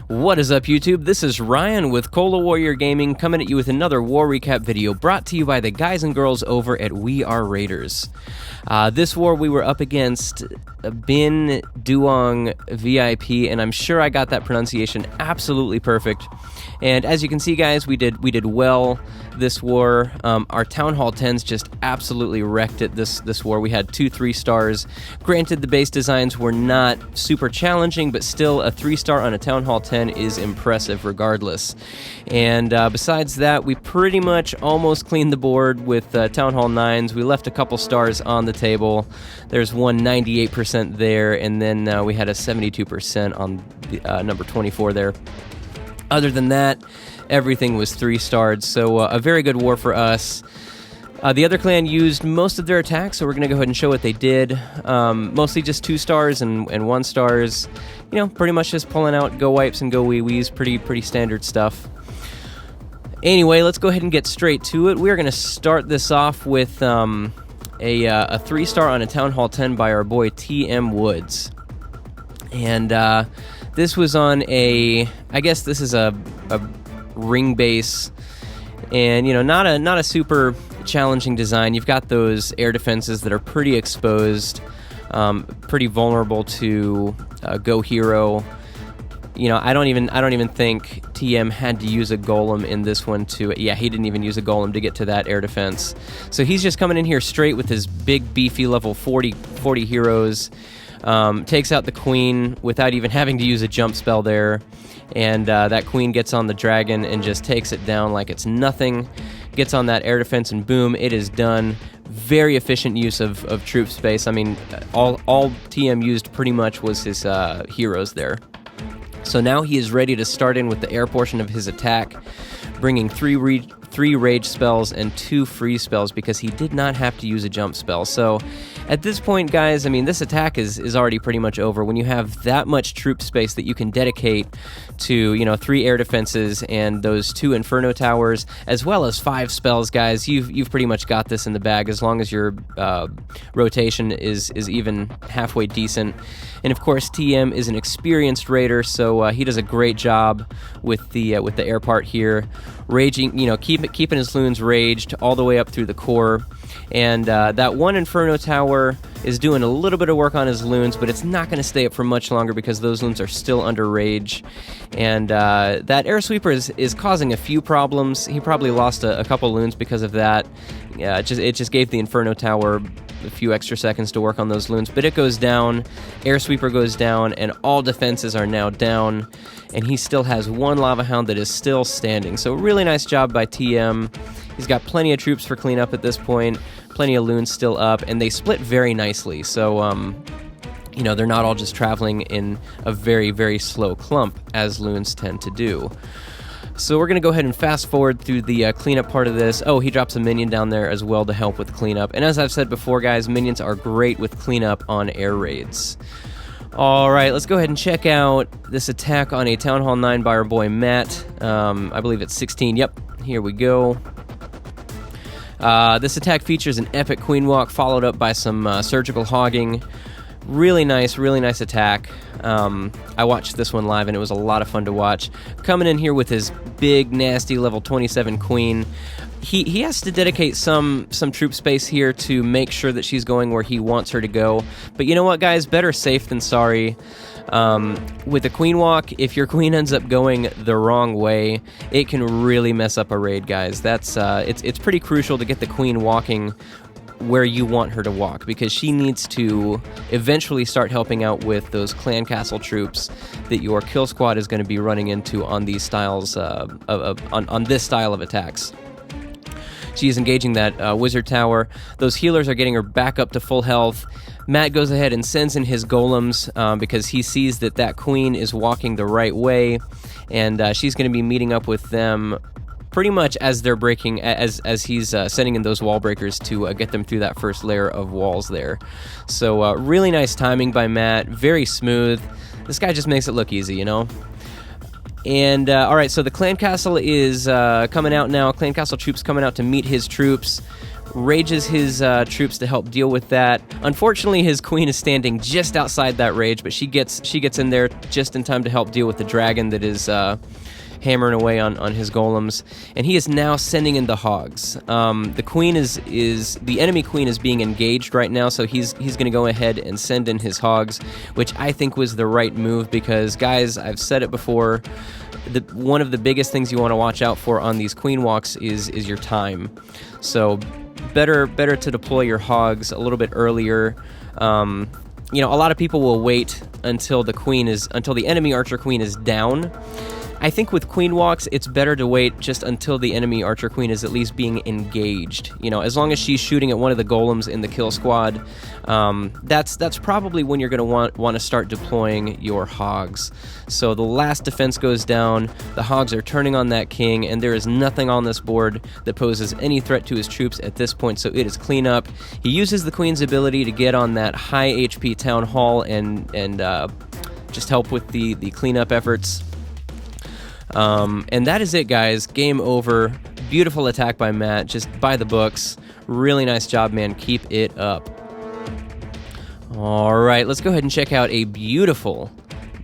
What is up, YouTube? This is Ryan with Cola Warrior Gaming coming at you with another war recap video brought to you by the guys and girls over at W.A.R. Raiders. This war we were up against Binh, Duong, VIP, and I'm sure I got that pronunciation absolutely perfect. And as you can see, guys, we did well this war. Our Town Hall 10s just absolutely wrecked it this war. We had 2 3-stars. Granted, the base designs were not super challenging, but still a 3-star on a Town Hall 10 is impressive regardless. And besides that, we pretty much almost cleaned the board with Town Hall 9s. We left a couple stars on the table. There's one 98% there, and then we had a 72% on the, number 24 there. Other than that, everything was 3-starred, so a very good war for us. The other clan used most of their attacks, so we're going to go ahead and show what they did. Mostly just 2-stars and 1-stars. You know, pretty much just pulling out go wipes and go wee-wees. Pretty standard stuff. Anyway, let's go ahead and get straight to it. We're going to start this off with a 3-star on a Town Hall 10 by our boy T.M. Woods. And this was on I guess this is a ring base, and you know, not a super challenging design. You've got those air defenses that are pretty exposed, pretty vulnerable to Go Hero. You know, I don't even think TM had to use a golem in this one to, yeah, he didn't even use a golem to get to that air defense. So he's just coming in here straight with his big beefy level 40 heroes. Takes out the queen without even having to use a jump spell there, and that queen gets on the dragon and just takes it down like it's nothing. Gets on that air defense and boom, it is done. Very efficient use of troop space. I mean, all TM used pretty much was his heroes there. So now he is ready to start in with the air portion of his attack, bringing 3 rage spells and 2 freeze spells because he did not have to use a jump spell. So at this point, guys, I mean, this attack is already pretty much over. When you have that much troop space that you can dedicate to, you know, 3 air defenses and those 2 Inferno Towers, as well as 5 spells, guys, you've pretty much got this in the bag as long as your rotation is even halfway decent. And of course, TM is an experienced raider, so he does a great job with the air part here, raging, you know, keeping his loons raged all the way up through the core. And that 1 Inferno Tower is doing a little bit of work on his loons, but it's not going to stay up for much longer because those loons are still under rage. And that air sweeper is causing a few problems. He probably lost a couple loons because of that. It just gave the Inferno Tower a few extra seconds to work on those loons, but it goes down, air sweeper goes down, and all defenses are now down, and he still has 1 lava hound that is still standing. So really nice job by TM. He's got plenty of troops for cleanup at this point, plenty of loons still up, and they split very nicely. So you know, they're not all just traveling in a very slow clump as loons tend to do. So we're going to go ahead and fast forward through the cleanup part of this. Oh, he drops a minion down there as well to help with the cleanup. And as I've said before, guys, minions are great with cleanup on air raids. All right, let's go ahead and check out this attack on a Town Hall 9 by our boy Matt. I believe it's 16. Yep, here we go. This attack features an epic queen walk followed up by some surgical hogging. Really nice attack. I watched this one live and it was a lot of fun to watch. Coming in here with his big, nasty level 27 queen. He has to dedicate some troop space here to make sure that she's going where he wants her to go. But you know what, guys? Better safe than sorry. With the queen walk, if your queen ends up going the wrong way, it can really mess up a raid, guys. That's it's pretty crucial to get the queen walking where you want her to walk, because she needs to eventually start helping out with those clan castle troops that your kill squad is going to be running into on these styles on this style of attacks. She is engaging that wizard tower. Those healers are getting her back up to full health. Matt goes ahead and sends in his golems because he sees that queen is walking the right way, and she's going to be meeting up with them pretty much as they're breaking, as he's sending in those wall breakers to get them through that first layer of walls there. So really nice timing by Matt, very smooth. This guy just makes it look easy, you know? And all right, so the clan castle is coming out now. Clan castle troops coming out to meet his troops. Rages his troops to help deal with that. Unfortunately, his queen is standing just outside that rage, but she gets in there just in time to help deal with the dragon that is hammering away on his golems. And he is now sending in the hogs. The queen is the enemy queen is being engaged right now, so he's going to go ahead and send in his hogs, which I think was the right move because, guys, I've said it before. One of the biggest things you want to watch out for on these queen walks is your time. So better to deploy your hogs a little bit earlier. You know, a lot of people will wait until the enemy archer queen is down. I think with queen walks, it's better to wait just until the enemy archer queen is at least being engaged. You know, as long as she's shooting at one of the golems in the kill squad, that's probably when you're going to want to start deploying your hogs. So the last defense goes down, the hogs are turning on that king, and there is nothing on this board that poses any threat to his troops at this point, so it is cleanup. He uses the queen's ability to get on that high HP town hall and just help with the cleanup efforts. And that is it, guys. Game over. Beautiful attack by Matt. Just by the books. Really nice job, man. Keep it up. All right, let's go ahead and check out a beautiful,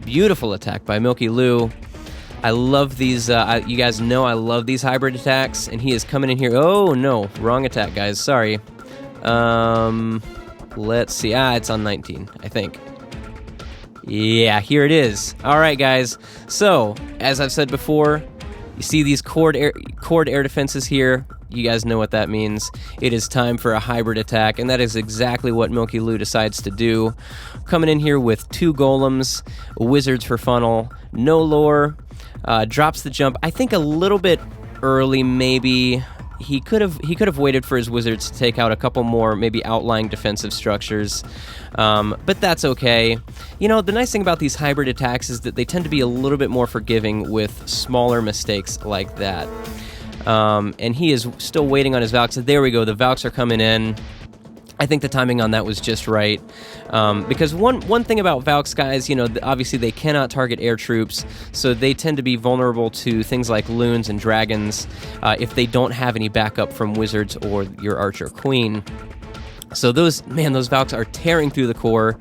beautiful attack by Milky Lou. I love these. You guys know I love these hybrid attacks, and he is coming in here. Oh, no. Wrong attack, guys. Sorry. Let's see. It's on 19, I think. Yeah, here it is. All right, guys. So, as I've said before, you see these cord air defenses here. You guys know what that means. It is time for a hybrid attack, and that is exactly what Milky Lou decides to do. Coming in here with 2 golems, wizards for funnel, no lore, drops the jump. I think a little bit early, maybe. He could have waited for his wizards to take out a couple more maybe outlying defensive structures, but that's okay. You know, the nice thing about these hybrid attacks is that they tend to be a little bit more forgiving with smaller mistakes like that. And he is still waiting on his Valks. There we go. The Valks are coming in. I think the timing on that was just right. Because one thing about Valks, guys, you know, obviously they cannot target air troops, so they tend to be vulnerable to things like loons and dragons if they don't have any backup from wizards or your archer queen. So those Valks are tearing through the core,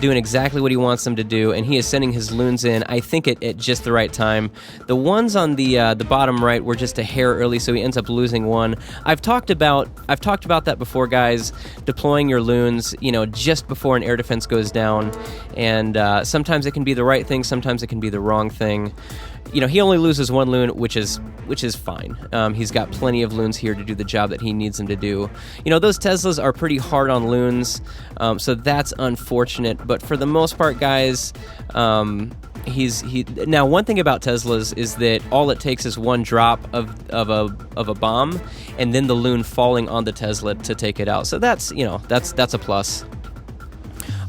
doing exactly what he wants them to do, and he is sending his loons in, I think, at just the right time. The ones on the bottom right were just a hair early, so he ends up losing one. I've talked about that before, guys. Deploying your loons, you know, just before an air defense goes down, and sometimes it can be the right thing, sometimes it can be the wrong thing. You know, he only loses 1 loon, which is fine. He's got plenty of loons here to do the job that he needs them to do. You know, those Teslas are pretty hard on loons, so that's unfortunate. But for the most part, guys, now one thing about Teslas is that all it takes is 1 drop of a bomb, and then the loon falling on the Tesla to take it out. So that's a plus.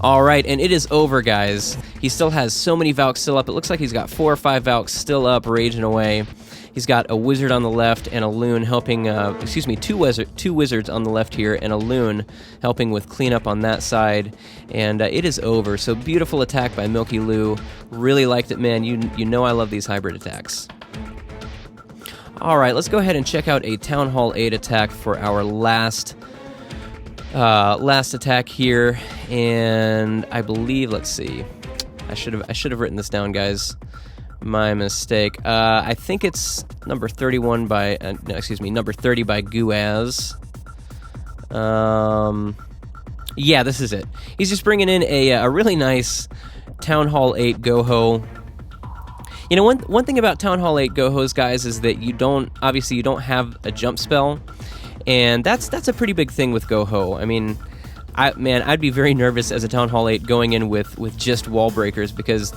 All right, and it is over, guys. He still has so many Valks still up. It looks like he's got 4 or 5 Valks still up, raging away. He's got a wizard on the left and a loon helping, 2 wizards on the left here and a loon helping with cleanup on that side. And it is over. So beautiful attack by Milky Lou. Really liked it, man. You know I love these hybrid attacks. All right, let's go ahead and check out a Town Hall 8 attack for our last attack here, and I believe, let's see, I should have written this down, guys. My mistake. I think it's number 31 by number 30 by Guaz. Yeah, this is it. He's just bringing in a really nice Town Hall 8 Goho. You know, one thing about Town Hall 8 Gohos, guys, is that you don't have a jump spell. And that's a pretty big thing with Goho. I mean, I'd be very nervous as a Town Hall 8 going in with just wall breakers because,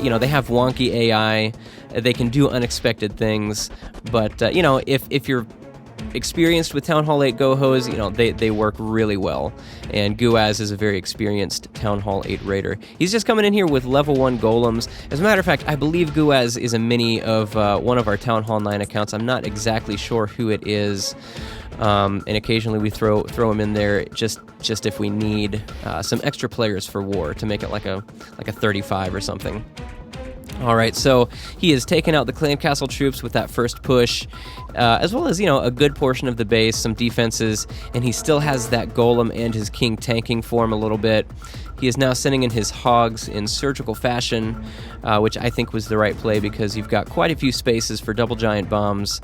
you know, they have wonky AI. They can do unexpected things. But, you know, if you're experienced with Town Hall 8 Gohos, you know, they work really well. And Guaz is a very experienced Town Hall 8 raider. He's just coming in here with level 1 golems. As a matter of fact, I believe Guaz is a mini of one of our Town Hall 9 accounts. I'm not exactly sure who it is. And occasionally we throw him in there just if we need some extra players for war to make it like a 35 or something. All right, so he has taken out the clan castle troops with that first push, as well as, a good portion of the base, some defenses, and he still has that golem and his king tanking for him a little bit. He is now sending in his hogs in surgical fashion, which I think was the right play because you've got quite a few spaces for double giant bombs,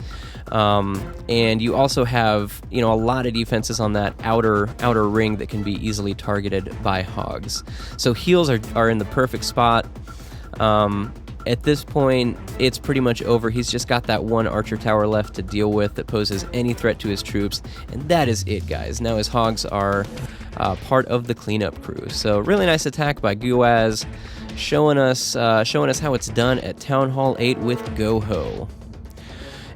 and you also have, a lot of defenses on that outer ring that can be easily targeted by hogs. So heals are in the perfect spot. At this point, it's pretty much over. He's just got that one archer tower left to deal with that poses any threat to his troops, and that is it, guys. Now his hogs are part of the cleanup crew. So really nice attack by W.A.R, showing us how it's done at Town Hall 8 with Go-Ho.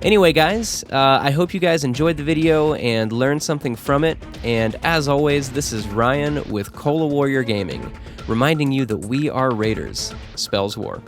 Anyway, guys, I hope you guys enjoyed the video and learned something from it. And as always, this is Ryan with Cola Warrior Gaming, reminding you that we are Raiders. Spells War.